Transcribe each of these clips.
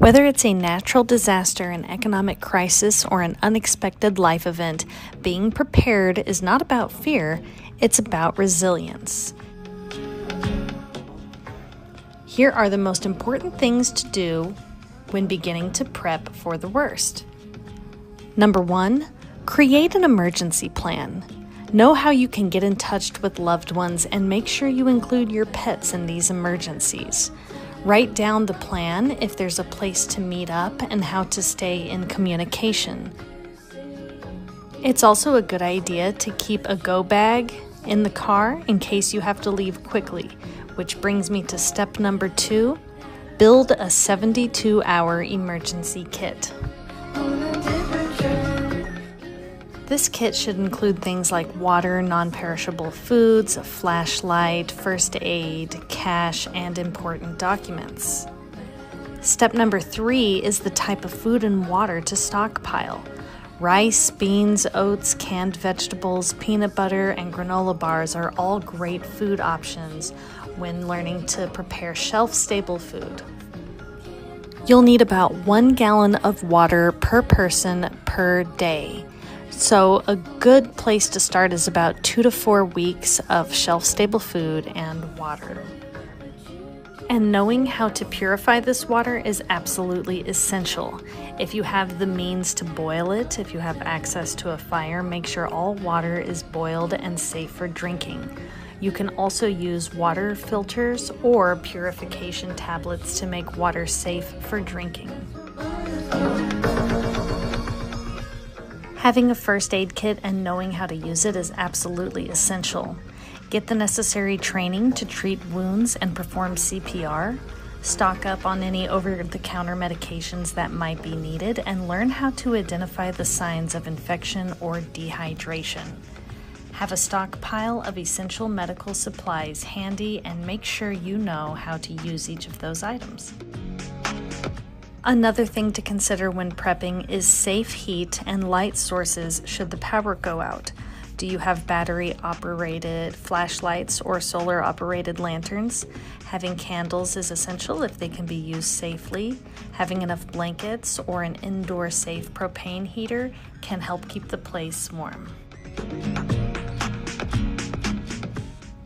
Whether it's a natural disaster, an economic crisis, or an unexpected life event, being prepared is not about fear, it's about resilience. Here are the most important things to do when beginning to prep for the worst. Number 1, create an emergency plan. Know how you can get in touch with loved ones and make sure you include your pets in these emergencies. Write down the plan if there's a place to meet up and how to stay in communication. It's also a good idea to keep a go bag in the car in case you have to leave quickly, which brings me to step number 2, build a 72-hour emergency kit. This kit should include things like water, non-perishable foods, a flashlight, first aid, cash, and important documents. Step number 3 is the type of food and water to stockpile. Rice, beans, oats, canned vegetables, peanut butter, and granola bars are all great food options when learning to prepare shelf-stable food. You'll need about 1 gallon of water per person per day. So a good place to start is about 2 to 4 weeks of shelf-stable food and water. And knowing how to purify this water is absolutely essential. If you have the means to boil it, if you have access to a fire, make sure all water is boiled and safe for drinking. You can also use water filters or purification tablets to make water safe for drinking. Having a first aid kit and knowing how to use it is absolutely essential. Get the necessary training to treat wounds and perform CPR, stock up on any over-the-counter medications that might be needed, and learn how to identify the signs of infection or dehydration. Have a stockpile of essential medical supplies handy and make sure you know how to use each of those items. Another thing to consider when prepping is safe heat and light sources should the power go out. Do you have battery-operated flashlights or solar-operated lanterns? Having candles is essential if they can be used safely. Having enough blankets or an indoor safe propane heater can help keep the place warm.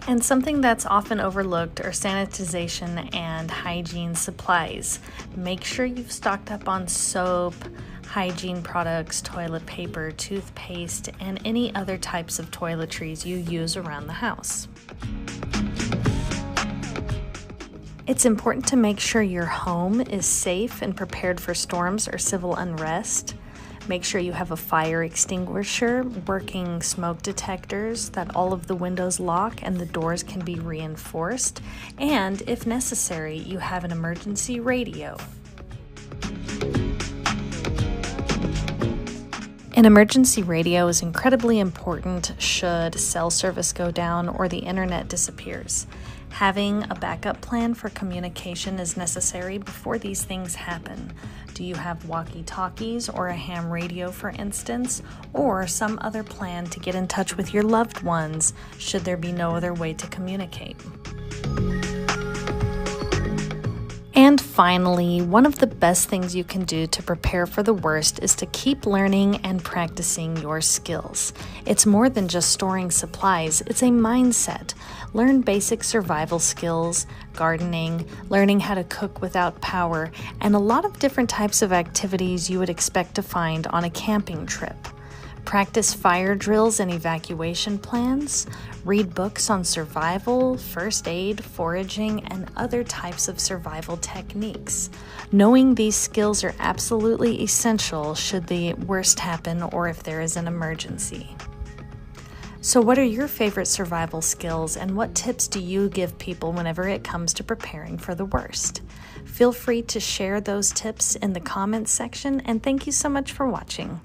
And something that's often overlooked are sanitization and hygiene supplies. Make sure you've stocked up on soap, hygiene products, toilet paper, toothpaste, and any other types of toiletries you use around the house. It's important to make sure your home is safe and prepared for storms or civil unrest. Make sure you have a fire extinguisher, working smoke detectors, that all of the windows lock and the doors can be reinforced, and if necessary, you have an emergency radio. An emergency radio is incredibly important should cell service go down or the internet disappears. Having a backup plan for communication is necessary before these things happen. Do you have walkie-talkies or a ham radio, for instance, or some other plan to get in touch with your loved ones should there be no other way to communicate? And finally, one of the best things you can do to prepare for the worst is to keep learning and practicing your skills. It's more than just storing supplies, it's a mindset. Learn basic survival skills, gardening, learning how to cook without power, and a lot of different types of activities you would expect to find on a camping trip. Practice fire drills and evacuation plans. Read books on survival, first aid, foraging, and other types of survival techniques. Knowing these skills are absolutely essential should the worst happen or if there is an emergency. So what are your favorite survival skills and what tips do you give people whenever it comes to preparing for the worst? Feel free to share those tips in the comments section, and thank you so much for watching.